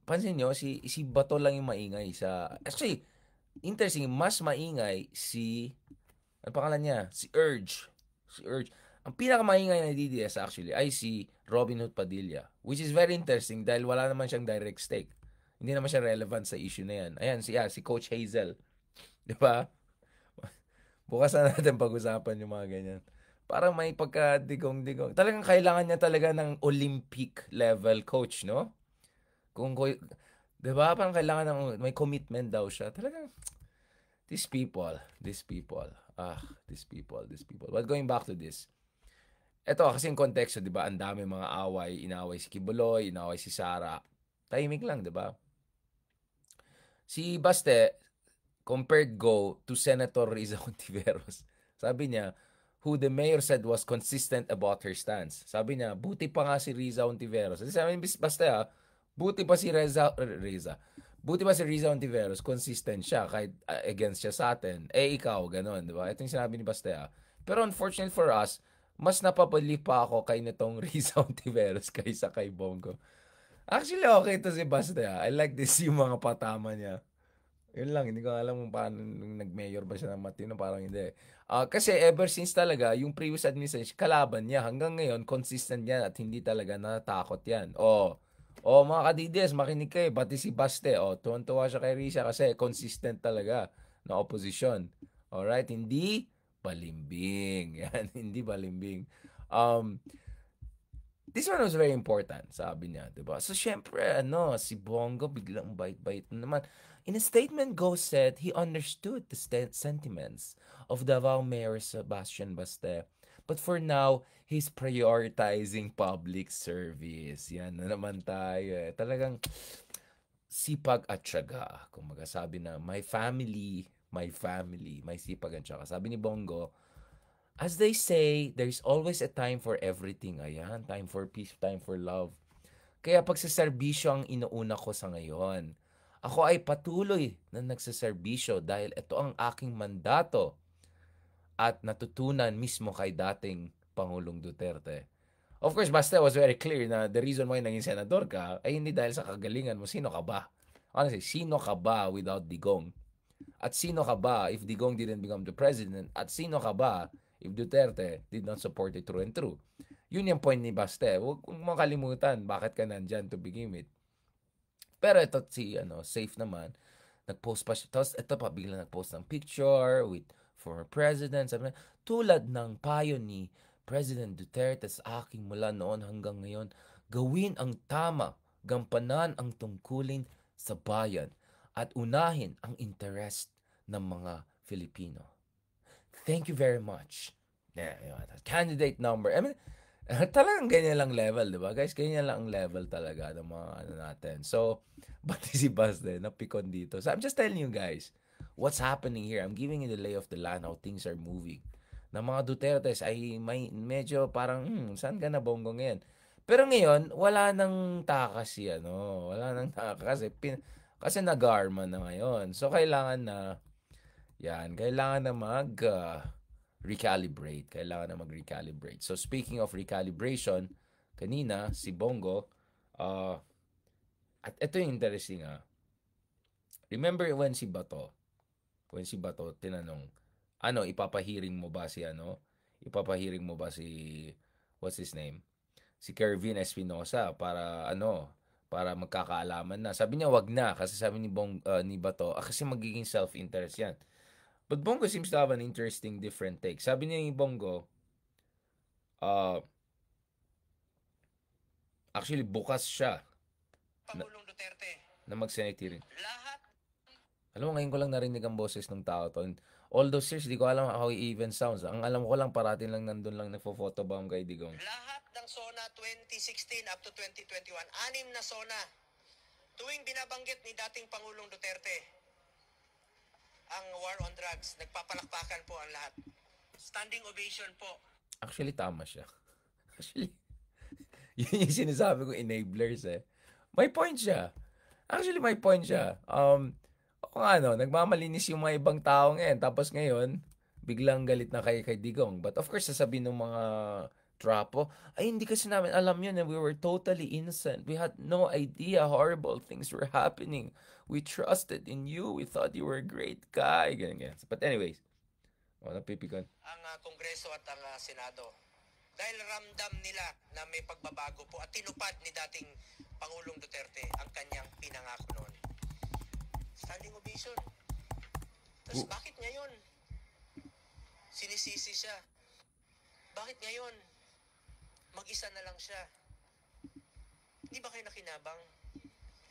pansin nyo, si Bato lang yung maingay actually, interesting, mas maingay ano pangalan niya? Si Urge. Ang pinakamaingay na DDS actually ay si Robin Hood Padilla, which is very interesting dahil wala naman siyang direct stake. Hindi naman siya relevant sa issue na yan. Ayan, si Coach Hazel. Di ba? Bukas na natin pag-usapan yung mga ganyan. Parang may pagka-digong-digong. Talagang kailangan niya talaga ng Olympic level coach, no? Di ba? Parang kailangan ng may commitment daw siya. Talagang, these people. These people. But going back to this, ito kasi yung konteksto, di ba? Ang dami mga away. Inaway si Kibuloy, inaway si Sara. Tahimik lang, di ba? Si Baste, compared Go to Senator Riza Hontiveros. Sabi niya, who the mayor said was consistent about her stance. Sabi niya, buti pa nga si Riza Hontiveros. Sabi niya, basta buti pa si buti pa si Riza Hontiveros, consistent siya kahit against siya sa atin. Ikaw, ganon, di ba? Ito yung sinabi ni Bastea. Pero unfortunately for us, mas napapali pa ako kay nitong Riza Hontiveros kaysa kay Bongo. Actually, okay to si Bastea. I like this yung mga patama niya. Yun lang, hindi ko alam kung paano nung nag-mayor ba siya ng matino, parang hindi. Kasi ever since talaga, yung previous administration, kalaban niya. Hanggang ngayon, consistent yan at hindi talaga natakot yan. Mga ka-DDS, makinig kayo, pati si Baste. Tuwan-tuwa siya kay Risa kasi consistent talaga na opposition. Alright, hindi balimbing. Yan, hindi balimbing. This one was very important, sabi niya, diba? So, syempre, si Bongo biglang bait-bait naman. In a statement, Go said he understood the sentiments of Davao Mayor Sebastian Baste. But for now, he's prioritizing public service. Yan na naman tayo. Talagang sipag at tiyaga. Kung magasabi na, my family, may sipag at tiyaga. Sabi ni Bongo, as they say, there's always a time for everything. Ayan, time for peace, time for love. Kaya pagsaserbisyo ang inuuna ko sa ngayon. Ako ay patuloy na nagsaserbisyo dahil ito ang aking mandato at natutunan mismo kay dating Pangulong Duterte. Of course, Basta was very clear na the reason why naging senador ka ay hindi dahil sa kagalingan mo. Sino ka ba? Honestly, sino ka ba without Digong? At sino ka ba if Digong didn't become the president? At sino ka ba if Duterte did not support it through and through? Yun yung point ni Baste. Huwag mong kalimutan bakit ka nandyan to begin with. Pero ito safe naman. Nag-post pa siya. Tapos ito pa, bigla nag-post ng picture with former president. Sabi na, tulad ng payo ni President Duterte sa aking mula noon hanggang ngayon, gawin ang tama, gampanan ang tungkulin sa bayan, at unahin ang interest ng mga Filipino. Thank you very much. Candidate number. I mean, talagang ganyan lang level, di ba? Guys, ganyan lang ang level talaga ng mga natin. So, pati si Bas din, napikon dito. So, I'm just telling you guys, what's happening here. I'm giving you the lay of the land, how things are moving. Na mga Dutertes ay medyo parang, saan ka na Bongo ngayon? Pero ngayon, wala nang takas wala nang takas. Kasi nag-arma na ngayon. So, kailangan na recalibrate. Kailangan na mag-recalibrate. So, speaking of recalibration, kanina, si Bongo, at ito yung interesting remember when si Bato tinanong, ipapahiring mo ba si what's his name? Si Kervin Espinosa para magkakaalaman na. Sabi niya, wag na. Kasi sabi ni Bato, kasi magiging self-interest yan. But Bongo seems to have an interesting different take. Sabi niya yung Bongo, actually bukas siya Pangulong Duterte. Na mag-Senate hearing. Lahat. Alam mo, ngayon ko lang narinig ang boses ng tao to. All those years, di ko alam how he even sounds. Ang alam ko lang, parating lang nandun lang nagpo-photobomb kay Digong. Lahat ng SONA 2016 up to 2021, 6 na SONA. Tuwing binabanggit ni dating Pangulong Duterte ang war on drugs, nagpapalakpakan po ang lahat. Standing ovation po. Actually, tama siya. Actually, yun yung sinasabi ko, enablers May point siya. Actually, may point siya. Nagmamalinis yung mga ibang tao ngayon. Tapos ngayon, biglang galit na kay Digong. But of course, sasabihin ng mga trapo, ay hindi kasi namin alam yun and we were totally innocent. We had no idea horrible things were happening. We trusted in you. We thought you were a great guy. Ganyan. But anyways, napipikon. Ang Kongreso at ang Senado. Dahil ramdam nila na may pagbabago po at tinupad ni dating Pangulong Duterte ang kanyang pinangako noon. Standing ovation. Tapos bakit ngayon? Sinisisi siya. Bakit ngayon? Mag-isa na lang siya. Di ba kayo nakinabang?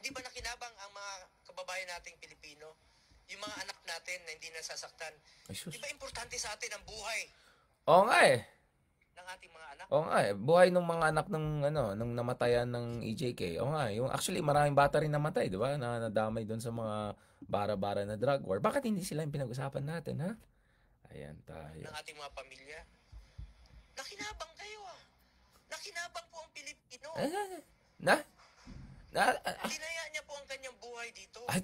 Di ba nakinabang ang mga kababayan nating Pilipino? Yung mga anak natin na hindi nasasaktan. Di ba importante sa atin ang buhay Oo nga ng ating mga anak. Oo nga eh, buhay ng mga anak ng nung namatayan ng EJK. Oo nga, yung actually maraming bata rin namatay, di ba? Na nadamay doon sa mga bara-bara na drug war. Bakit hindi sila yung pinag-usapan natin, ha? Ayan tayo. Ng ating mga pamilya. Nakinabang kayo ah. Nakinabang po ang Pilipino. Na? Na? Tinaya niya po ang kanyang buhay dito. Ay,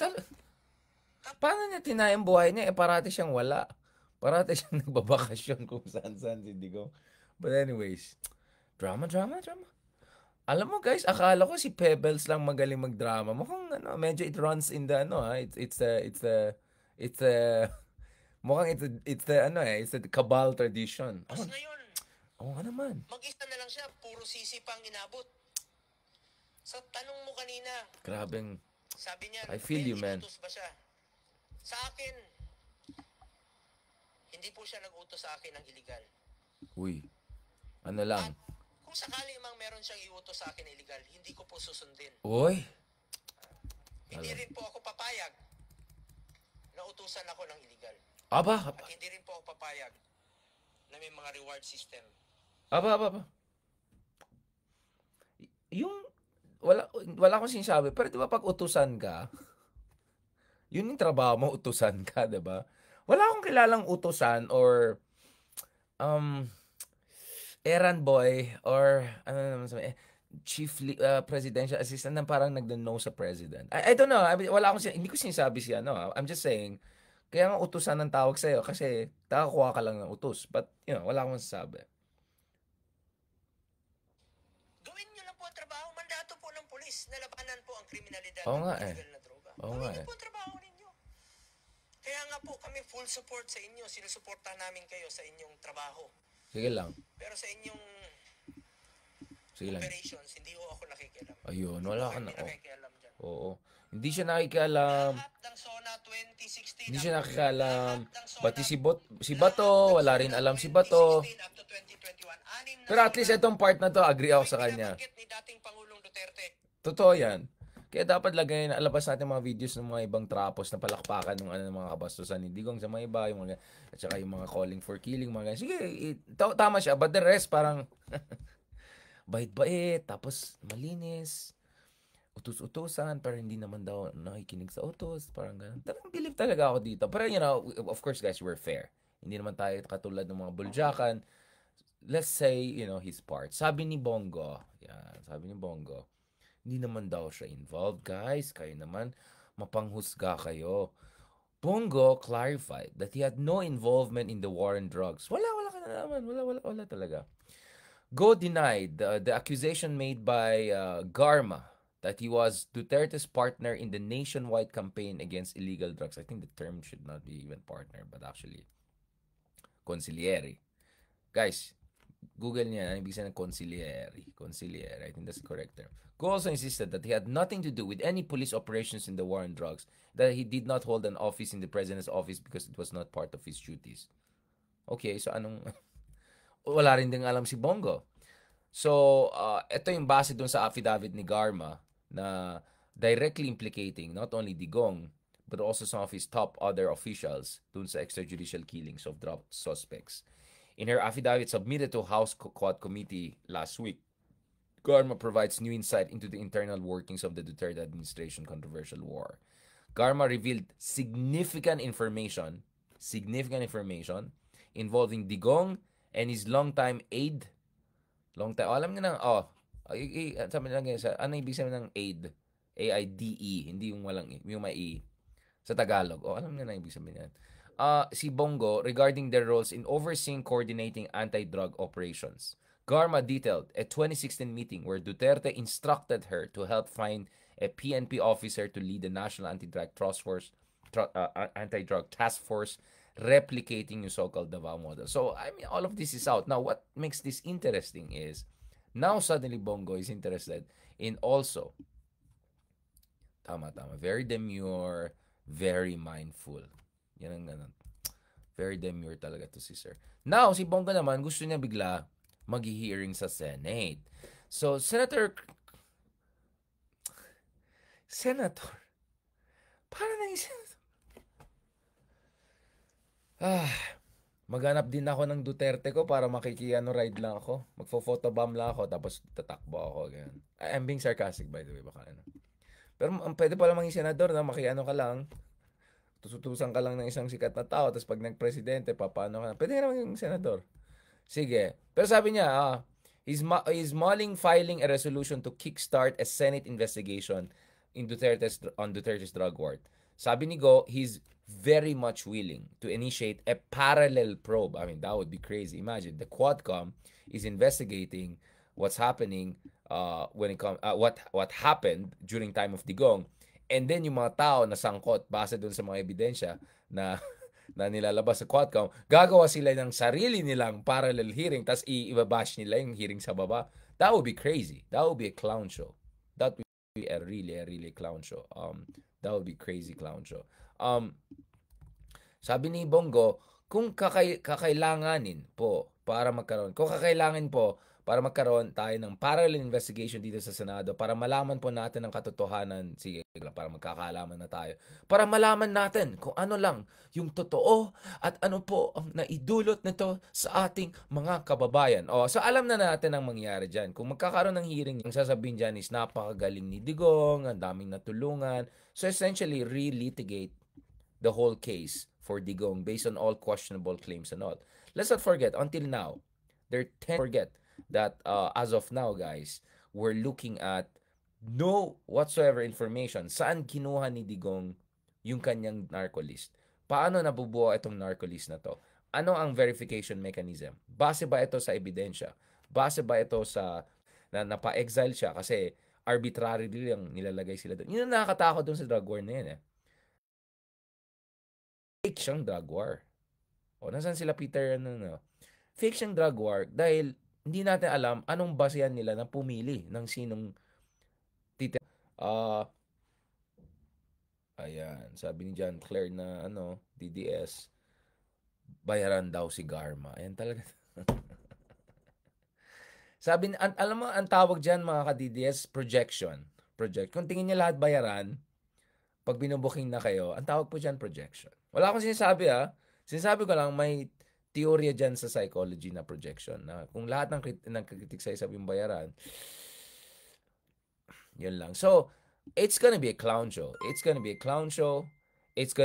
paano niya tinayang buhay niya? Eh, parati siyang wala. Parati siyang nagbabakasyon kung saan-saan si Digong. But anyways, drama. Alam mo guys, akala ko si Pebbles lang magaling magdrama. Mukhang medyo it runs in the mukhang it's the Cabal tradition. Tapos ngayon, Oo nga naman. mag-isa na lang siya, puro sisi pang inabot. Sa tanong mo kanina, Grabeng, sabi niya, I feel you, man. inutos ba siya? Sa akin, hindi po siya nag-utos sa akin ng illegal. uy, ano lang. At kung sakali mang meron siyang iutos sa akin na illegal, hindi ko po susundin. Uy, Hindi rin po ako papayag na utusan ako ng illegal. aba, At hindi rin po ako papayag na may mga reward system. aba. Yung, wala akong sinasabi, pero di ba pag utusan ka, yun yung trabaho mo, utusan ka, di ba? Wala akong kilalang utusan or, errand boy or, ano naman sabi, chief presidential assistant na parang nagda-know sa president. I don't know, wala akong, hindi ko sinasabi siya, I'm just saying, kaya nga utusan ng tawag sa'yo kasi nakakuha ka lang ng utos. But, wala akong masasabi. Gawin niyo lang po ang trabaho, mandato po ng pulis na labanan po ang kriminalidad Oo ng nga eh. illegal na droga. Oo Gawin nga niyo eh. po ang trabaho ninyo. Kaya nga po kami full support sa inyo. Sinusuporta namin kayo sa inyong trabaho. Sige lang. Pero sa inyong Sige lang. operations, hindi ko ako nakikialam. Ayun, wala ka na. Hindi nakikialam dyan. Oo. Hindi siya nakikialam. Lahat ng SONA 2016 Hindi siya nakikialam. lahat ng SONA, Pati si Bato, wala rin alam si Bato. 2016 up to 2021, anim na Pero at least SONA itong part na to, agree ako sa ay kanya. binabanggit ni dating Pangulong Duterte. Totoo yan. Kaya dapat lagay na alabas natin mga videos ng mga ibang trapos na palakpakan ng mga kabastusan ni Digong sa mga iba, yung mga, at saka yung mga calling for killing, mga ganyan. Sige, tama siya. But the rest, parang bait-bait, tapos malinis, utos-utosan, pero hindi naman daw nakikinig sa utos, parang ganun. Talagang believe talaga ako dito. Pero of course guys, we're fair. Hindi naman tayo katulad ng mga buljakan. Let's say, his part. Sabi ni Bongo, hindi naman daw siya involved, guys. Kayo naman, mapanghusga kayo. Bongo clarified that he had no involvement in the war on drugs. Wala ka na naman. Wala talaga. Go denied the accusation made by Garma that he was Duterte's partner in the nationwide campaign against illegal drugs. I think the term should not be even partner, but actually, consigliere. Guys, Google niya, ibig sabihin ng consigliere. I think that's the correct term. Go also insisted that he had nothing to do with any police operations in the war on drugs, that he did not hold an office in the president's office because it was not part of his duties. Okay, so anong... Wala rin din alam si Bongo. So, ito yung base dun sa affidavit ni Garma na directly implicating not only Digong, but also some of his top other officials dun sa extrajudicial killings of drug suspects. In her affidavit submitted to House Quad Committee last week, Garma provides new insight into the internal workings of the Duterte administration controversial war. Garma revealed significant information involving Digong and his longtime aide. Alam niyo na, sabi lang sa, ano ibig sabihin ng aide? A-I-D-E, hindi yung walang E, yung may E. Sa Tagalog, alam niyo na ibig sabihin yan. Si Bongo regarding their roles in overseeing coordinating anti-drug operations. Garma detailed a 2016 meeting where Duterte instructed her to help find a PNP officer to lead the National Anti-Drug Task Force, replicating yung so-called Davao model. So, I mean, all of this is out. Now, what makes this interesting is, now suddenly Bongo is interested in also, tama, very demure, very mindful. Yan ang ganun. Very demure talaga to si Sir. Now, si Bongo naman, gusto niya bigla mag-hearing sa Senate. So, Senator, para na yung Senator. Maghanap din ako ng Duterte ko para makikiano ride lang ako. Magfo-photobomb lang ako tapos tatakbo ako. Ganyan. I'm being sarcastic by the way. Baka ano. Pero pwede pala maging senador na makiano ka lang. Tututusan ka lang ng isang sikat na tao. Tapos pag nagpresidente, paano ka na. Pwede naman yung senador. Sige. Pero sabi niya, he's mulling filing a resolution to kickstart a Senate investigation on Duterte's drug war. Sabi ni Go, he's very much willing to initiate a parallel probe. I mean, that would be crazy. Imagine the Quadcom is investigating what's happening when it comes what happened during time of Digong, and then yung mga tao na sangkot base doon sa mga ebidensya na na nilalabas sa Quadcom, gagawa sila ng sarili nilang parallel hearing tas i-bash nila yung hearing sa baba. That would be crazy. That would be a clown show. That would be a really clown show. That would be crazy clown show. Sabi ni Bongo, kung kakailanganin po para magkaroon, kung kakailangan po para magkaroon tayo ng parallel investigation dito sa Senado para malaman po natin ang katotohanan, sige, para magkakaalaman na tayo, para malaman natin kung ano lang yung totoo at ano po ang naidulot nito sa ating mga kababayan. So alam na natin ang mangyayari dyan. Kung magkakaroon ng hearing, ang sasabihin dyan is napakagaling ni Digong, ang daming natulungan. So essentially, relitigate the whole case for Digong based on all questionable claims and all. Let's not forget, until now, they're tend to forget that as of now, guys, we're looking at no whatsoever information. Saan kinuha ni Digong yung kanyang narcolist? Paano nabubuo itong narcolist na to? Ano ang verification mechanism? Base ba ito sa ebidensya? Base ba ito sa napa-exile siya kasi arbitrarily lang nilalagay sila doon? Yun ang nakakatakot doon sa drug war na yun eh. Fake siyang drug war. Nasaan sila Peter? Fake siyang drug war dahil hindi natin alam anong basehan nila na pumili ng sinong titir. Ayan, sabi ni John Claire na DDS, bayaran daw si Garma. Ayan talaga. Sabi, alam mo, ang tawag dyan mga ka-DDS, projection. Kung tingin niya lahat bayaran, pag binubuking na kayo, ang tawag po dyan, projection. Wala akong sinasabi Sinasabi ko lang, may teorya dyan sa psychology na projection. Na kung lahat ng kritik sa isang bayaran, yun lang. So, it's gonna be a clown show. It's gonna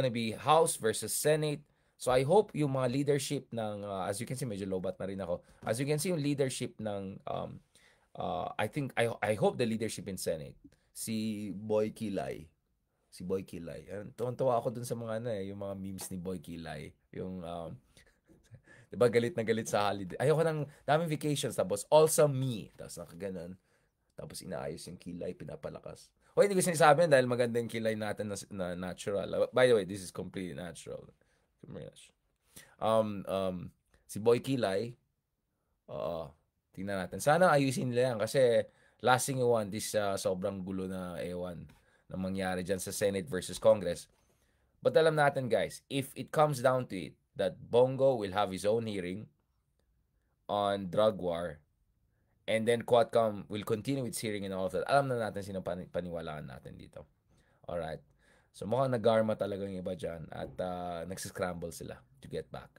be House versus Senate. So, I hope yung mga leadership ng, as you can see, medyo lobat na rin ako. As you can see, yung leadership ng, I hope the leadership in Senate, si Boy Kilay. Tuwan-tuwa ako dun sa mga yung mga memes ni Boy Kilay. Yung, diba galit na galit sa holiday. Ayoko ng daming vacations, tapos also me. Tapos nakaganon. Tapos inaayos yung kilay, pinapalakas. Hindi ko sinasabi dahil maganda yung kilay natin na natural. By the way, this is completely natural. Si Boy Kilay, tingnan natin. Sana ayusin nila yan kasi last thing you want is sobrang gulo na ewan na mangyari dyan sa Senate versus Congress. But alam natin guys, if it comes down to it, that Bongo will have his own hearing on drug war, and then Quadcom will continue its hearing and all of that, alam na natin sino paniwalaan natin dito. Alright. So mukhang nag-garma talaga yung iba dyan at nagsiscramble sila to get back.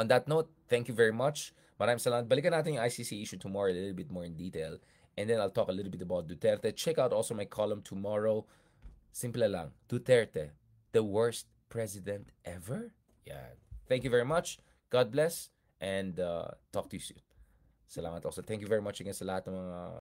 On that note, thank you very much. Maraming salamat. Balikan natin yung ICC issue tomorrow a little bit more in detail. And then I'll talk a little bit about Duterte. Check out also my column tomorrow. Simple lang. Duterte, the worst president ever? Yeah. Thank you very much. God bless. And talk to you soon. Salamat also. Thank you very much again sa lahat ng mga